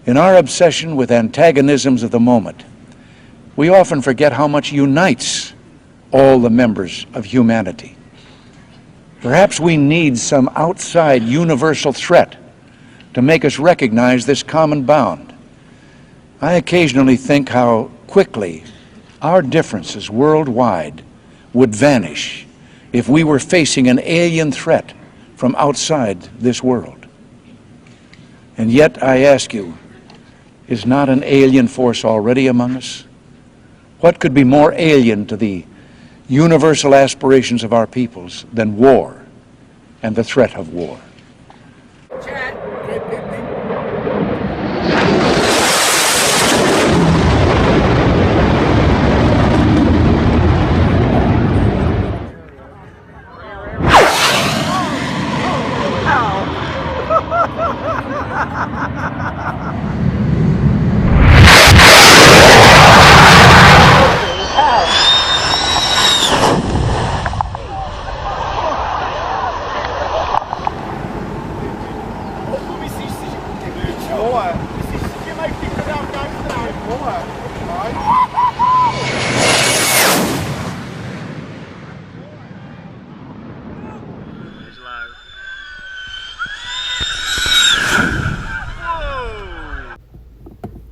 In our obsession with antagonisms of the moment, we often forget how much unites all the members of humanity. Perhaps we need some outside universal threat to make us recognize this common bound. I occasionally think how quickly our differences worldwide would vanish if we were facing an alien threat from outside this world. And yet, I ask you, is not an alien force already among us? What could be more alien to the universal aspirations of our peoples than war and the threat of war?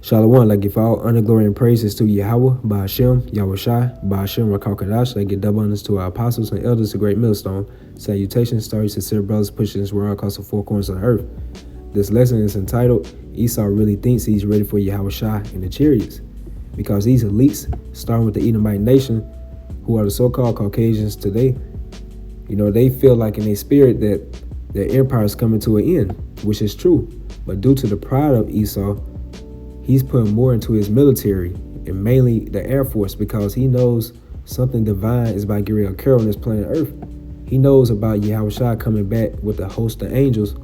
Shalom, I give all honor, glory, and praises to Yahweh, Ba'ashem, Yahawashi, Ba'ashem, Rakal I give double honors to our apostles and elders of Great Millstone. Salutations, stories, sincere brothers pushing this world across the four corners of the earth. This lesson is entitled, Esau Really Thinks He's Ready for Yahawashi and the Chariots. Because these elites, starting with the Edomite nation, who are the so-called Caucasians today, they feel like in their spirit that their empire is coming to an end, which is true. But due to the pride of Esau, he's putting more into his military and mainly the Air Force because he knows something divine is about getting ready to occur on this planet Earth. He knows about Yahawashi coming back with a host of angels,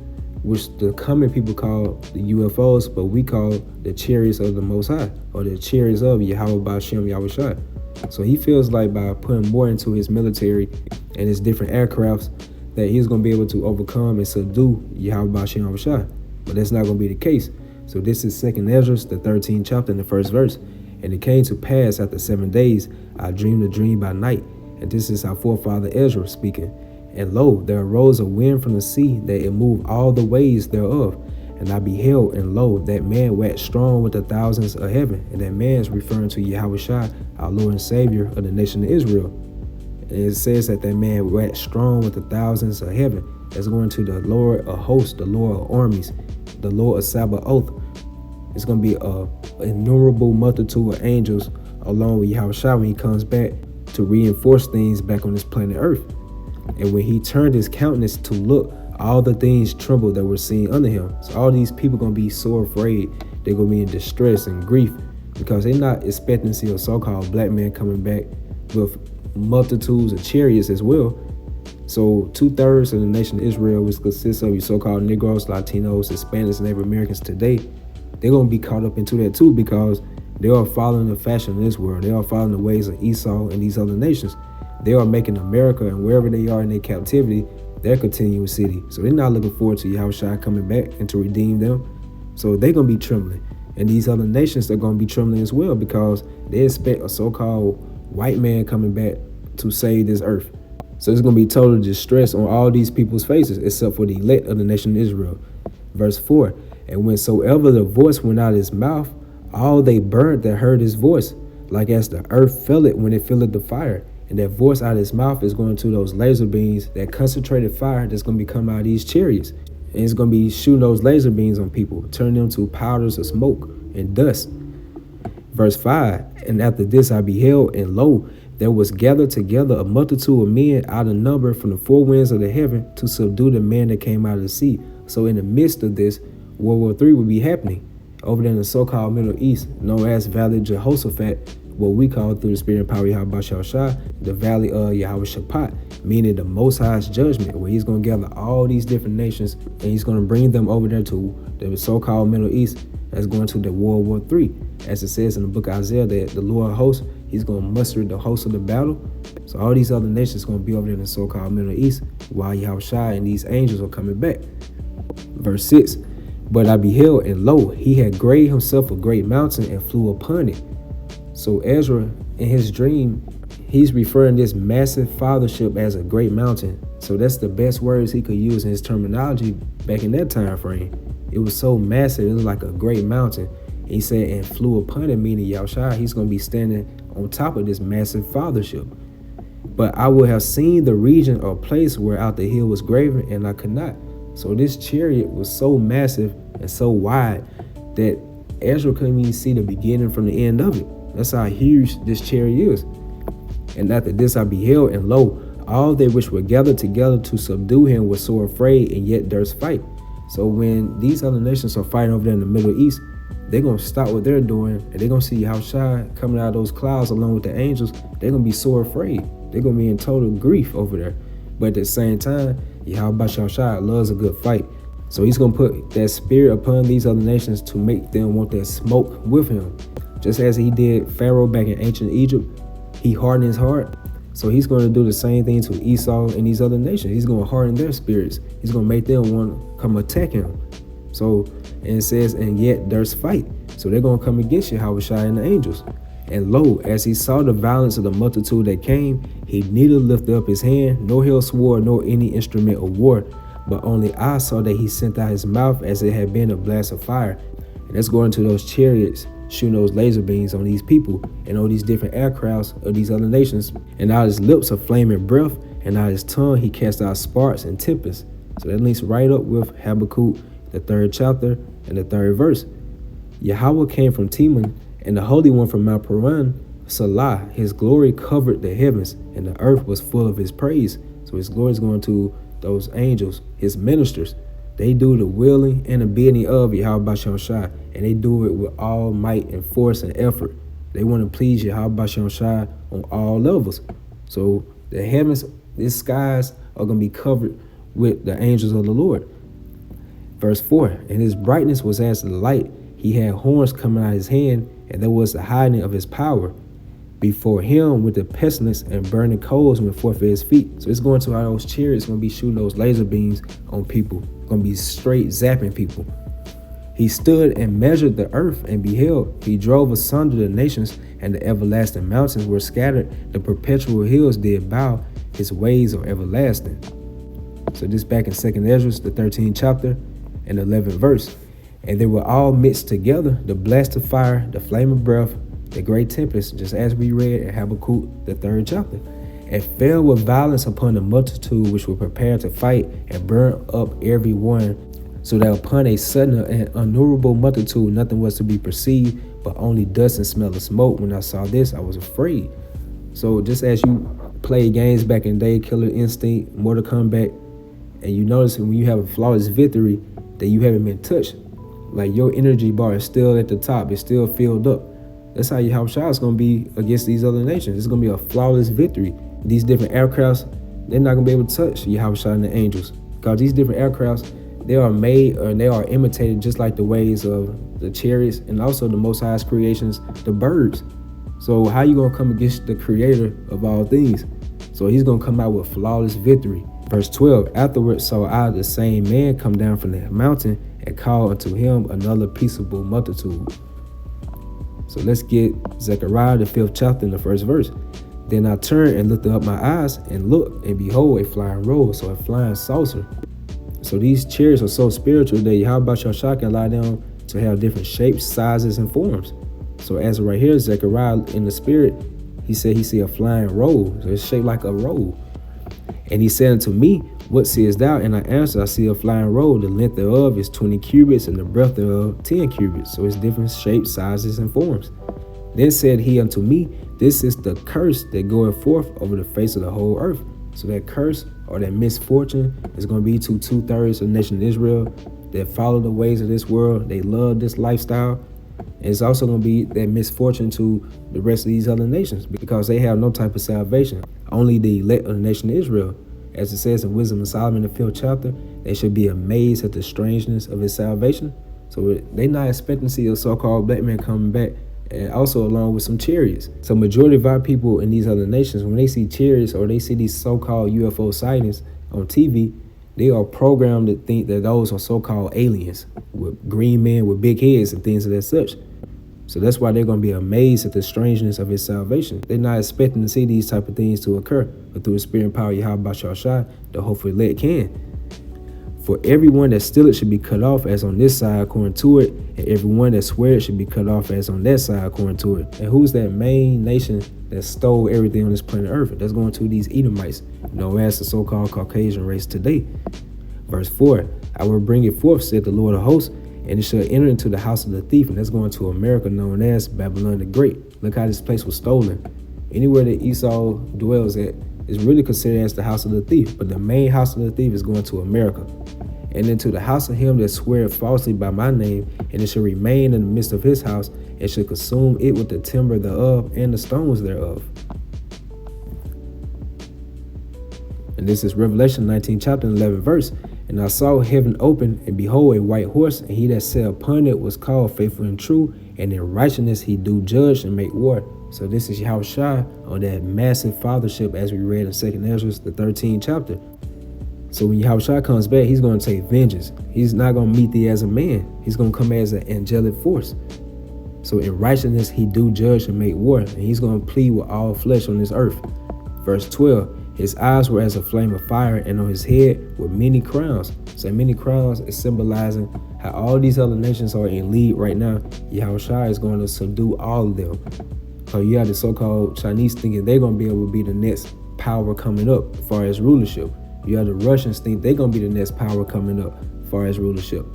which the common people call the UFOs, but we call the chariots of the Most High, or the chariots of Yahweh Ba'ashem Yahawashi. So he feels like by putting more into his military and his different aircrafts that he's going to be able to overcome and subdue Yahweh Ba'ashem Yahawashi. But that's not going to be the case. So this is 2nd Ezra, the 13th chapter, and the 1st verse. And it came to pass after 7 days, I dreamed a dream by night. And this is our forefather Ezra speaking. And lo, there arose a wind from the sea, that it moved all the ways thereof. And I beheld, and lo, that man waxed strong with the thousands of heaven. And that man is referring to Yahawashi, our Lord and Savior of the nation of Israel. And it says that man waxed strong with the thousands of heaven. That's going to the Lord of hosts, the Lord of armies, the Lord of Sabaoth. It's going to be an innumerable multitude of angels along with Yahawashi when he comes back to reinforce things back on this planet Earth. And when he turned his countenance to look, all the things trembled that were seen under him. So all these people going to be so afraid. They're going to be in distress and grief because they're not expecting to see a so-called black man coming back with multitudes of chariots as well. So 2/3 of the nation of Israel, which consists of your so-called Negroes, Latinos, Hispanics, and Native Americans today, they're going to be caught up into that too because they are following the fashion of this world. They are following the ways of Esau and these other nations. They are making America and wherever they are in their captivity, their continuous city. So they're not looking forward to Yahawashi coming back and to redeem them. So they're going to be trembling. And these other nations are going to be trembling as well because they expect a so-called white man coming back to save this earth. So it's going to be total distress on all these people's faces except for the elect of the nation of Israel. Verse 4, and whensoever the voice went out of his mouth, all they burned that heard his voice, like as the earth fell it when it filleth the fire. And that voice out of his mouth is going to those laser beams, that concentrated fire that's going to be coming out of these chariots. And it's going to be shooting those laser beams on people, turning them to powders of smoke and dust. Verse 5, and after this I beheld, and lo, there was gathered together a multitude of men out of number from the four winds of the heaven to subdue the man that came out of the sea. So in the midst of this, World War III would be happening over there in the so-called Middle East, known as Valley Jehoshaphat, what we call through the spirit and power of Yahweh Ba'ashem, the Valley of Yahawashi, meaning the Most High's judgment, where he's going to gather all these different nations and he's going to bring them over there to the so-called Middle East. That's going to the World War III. As it says in the book of Isaiah, that the Lord of hosts, he's going to muster the host of the battle. So all these other nations are going to be over there in the so-called Middle East while Yahawashi and these angels are coming back. Verse 6, But I beheld, and lo, he had graved himself a great mountain and flew upon it. So Ezra, in his dream, he's referring this massive fathership as a great mountain. So that's the best words he could use in his terminology back in that time frame. It was so massive, it was like a great mountain. He said, and flew upon it, meaning Yahawashi, he's going to be standing on top of this massive fathership. But I would have seen the region or place where out the hill was graven, and I could not. So this chariot was so massive and so wide that Ezra couldn't even see the beginning from the end of it. That's how huge this chariot is. And after this I beheld, and lo, all they which were gathered together to subdue him were so afraid, and yet durst fight. So when these other nations are fighting over there in the Middle East, they're going to stop what they're doing, and they're going to see Yahawashi coming out of those clouds along with the angels. They're going to be so afraid. They're going to be in total grief over there. But at the same time, Yahawashi loves a good fight. So he's going to put that spirit upon these other nations to make them want that smoke with him. Just as he did Pharaoh back in ancient Egypt, he hardened his heart. So he's going to do the same thing to Esau and these other nations. He's going to harden their spirits. He's going to make them want to come attack him. So, and it says, and yet durst fight. So they're going to come against Yahawashi and the angels. And lo, as he saw the violence of the multitude that came, he neither lifted up his hand, nor held sword, nor any instrument of war. But only I saw that he sent out his mouth as it had been a blast of fire. And that's going to those chariots, shooting those laser beams on these people and on these different aircrafts of these other nations. And out his lips a flaming breath, and out his tongue he cast out sparks and tempests. So that links right up with Habakkuk, the 3rd chapter and the 3rd verse. Yahweh came from Teman, and the Holy One from Mount Paran, Salah. His glory covered the heavens, and the earth was full of his praise. So his glory is going to those angels, his ministers. They do the willing and the bidding of Yahawashi, and they do it with all might and force and effort. They want to please Yahawashi on all levels. So the heavens, the skies are going to be covered with the angels of the Lord. Verse 4, and his brightness was as the light. He had horns coming out of his hand, and there was the hiding of his power. Before him with the pestilence and burning coals went forth at his feet. So it's going to how those chariots going to be shooting those laser beams on people. Going to be straight zapping people. He stood and measured the earth, and beheld, he drove asunder the nations, and the everlasting mountains were scattered. The perpetual hills did bow, his ways are everlasting. So this back in 2nd Ezra, the 13th chapter and 11th verse. And they were all mixed together, the blast of fire, the flame of breath, the great tempest, just as we read in Habakkuk, the 3rd chapter, and fell with violence upon the multitude which were prepared to fight, and burned up every one, so that upon a sudden and innumerable multitude nothing was to be perceived, but only dust and smell of smoke. When I saw this, I was afraid. So just as you play games back in the day, Killer Instinct, Mortal Kombat, and you notice when you have a flawless victory that you haven't been touched, like your energy bar is still at the top, it's still filled up. That's how Yahawashi is going to be against these other nations. It's going to be a flawless victory. These different aircrafts, they're not going to be able to touch Yahawashi and the angels, because these different aircrafts, they are made or they are imitated just like the ways of the chariots and also the Most High's creations, the birds. So how you going to come against the creator of all things? So he's going to come out with flawless victory. Verse 12, afterwards saw I the same man come down from the mountain and call unto him another peaceable multitude. So let's get Zechariah, the 5th chapter, in the 1st verse. Then I turned and lifted up my eyes and looked, and behold, a flying roll, so a flying saucer. So these chariots are so spiritual that Yahawashi can allow them to have different shapes, sizes, and forms. So as right here, Zechariah in the spirit, he said he see a flying roll. So it's shaped like a roll. And he said unto me, what seest thou? And I answered, I see a flying roll. The length thereof is 20 cubits, and the breadth thereof 10 cubits. So it's different shapes, sizes, and forms. Then said he unto me, this is the curse that goeth forth over the face of the whole earth. So that curse or that misfortune is going to be to 2/3 of the nation of Israel that follow the ways of this world. They love this lifestyle. And it's also going to be that misfortune to the rest of these other nations, because they have no type of salvation. Only the elect of the nation of Israel. As it says in Wisdom of Solomon, the 5th chapter, they should be amazed at the strangeness of his salvation. So they're not expecting to see a so-called black man coming back, and also along with some chariots. So majority of our people in these other nations, when they see chariots or they see these so-called UFO sightings on TV, They are programmed to think that those are so-called aliens with green men with big heads and things of that such. So that's why they're going to be amazed at the strangeness of his salvation. They're not expecting to see these type of things to occur, but through the spirit and power of Yahawashi, the hopefully elect can. For everyone that steal it should be cut off as on this side according to it, and everyone that swear it should be cut off as on that side according to it. And who's that main nation that stole everything on this planet Earth? That's going to these Edomites, known as the so-called Caucasian race today. Verse 4, I will bring it forth, said the Lord of hosts, and it shall enter into the house of the thief, and that's going to America, known as Babylon the Great. Look how this place was stolen. Anywhere that Esau dwells at is really considered as the house of the thief, but the main house of the thief is going to America. And into the house of him that sweareth falsely by my name, and it shall remain in the midst of his house, and shall consume it with the timber thereof and the stones thereof. And this is Revelation 19 chapter 11 verse. And I saw heaven open, and behold a white horse, and he that sat upon it was called Faithful and True, and in righteousness he do judge and make war. So this is Yahawashi on that massive fathership as we read in 2 Ezra, the 13th chapter. So when Yahawashi comes back, he's going to take vengeance. He's not going to meet thee as a man. He's going to come as an angelic force. So in righteousness, he do judge and make war. And he's going to plead with all flesh on this earth. Verse 12, his eyes were as a flame of fire, and on his head were many crowns. So many crowns is symbolizing how all these other nations are in lead right now. Yahawashi is going to subdue all of them. So you have the so-called Chinese thinking they're going to be able to be the next power coming up as far as rulership. You have the Russians think they're going to be the next power coming up as far as rulership.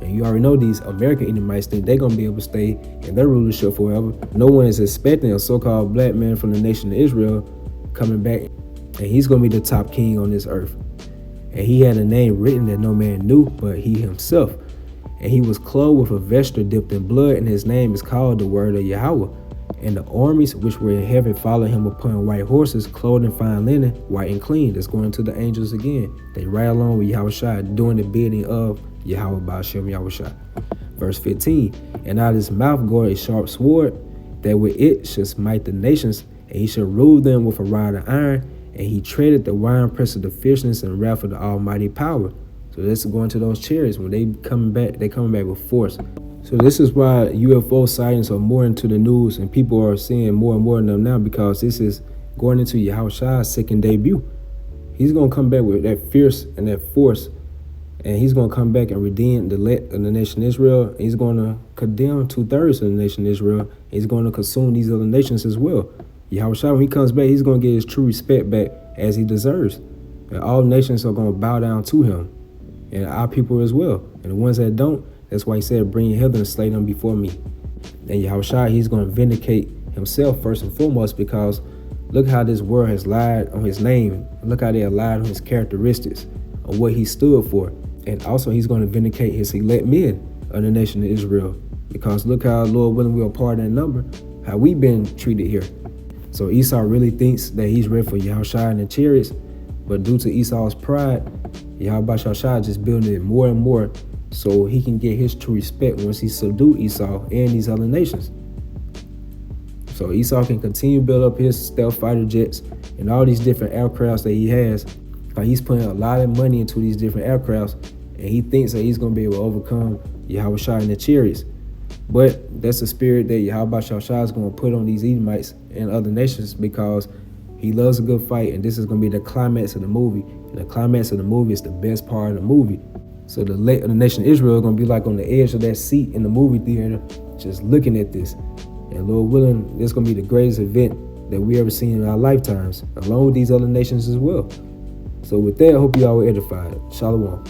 And you already know these American Edomites think they're going to be able to stay in their rulership forever. No one is expecting a so-called black man from the nation of Israel coming back, and he's going to be the top king on this earth. And he had a name written that no man knew but he himself. And he was clothed with a vesture dipped in blood, and his name is called the Word of Yahweh. And the armies which were in heaven followed him upon white horses, clothed in fine linen, white and clean. That's going to the angels again. They ride along with Yahawashi, doing the bidding of Yahweh Ba'ashem Yahawashi. Verse 15, and out of his mouth goeth a sharp sword, that with it shall smite the nations, and he shall rule them with a rod of iron, and he treaded the winepress of the fierceness and wrath of the almighty power. So this is going to those chariots. When they coming back with force. So this is why UFO sightings are more into the news, and people are seeing more and more of them now, because this is going into Yahawashi's second debut. He's going to come back with that fierce and that force, and he's going to come back and redeem the elect of the nation Israel. He's going to condemn 2/3 of the nation Israel. He's going to consume these other nations as well. Yahawashi, when he comes back, he's going to get his true respect back as he deserves. And all nations are going to bow down to him, and our people as well. And the ones that don't, that's why he said, bring your hither and slay them before me. And Yahawashi, he's going to vindicate himself first and foremost, because look how this world has lied on his name. Look how they have lied on his characteristics, on what he stood for. And also he's going to vindicate his elect men of the nation of Israel, because look how, Lord willing, we're a part of that number, how we've been treated here. So Esau really thinks that he's ready for Yahawashi and the chariots, but due to Esau's pride, Yahawashi just building it more and more, so he can get his true respect once he subdue Esau and these other nations. So Esau can continue to build up his stealth fighter jets and all these different aircrafts that he has. He's putting a lot of money into these different aircrafts, and he thinks that he's going to be able to overcome Yahawashi and the chariots. But that's the spirit that Yahawashi is going to put on these Edomites and other nations, because he loves a good fight, and this is going to be the climax of the movie. And the climax of the movie is the best part of the movie. So the nation of Israel is going to be like on the edge of that seat in the movie theater, just looking at this. And Lord willing, this is going to be the greatest event that we ever seen in our lifetimes, along with these other nations as well. So with that, I hope you all were edified. Shalom.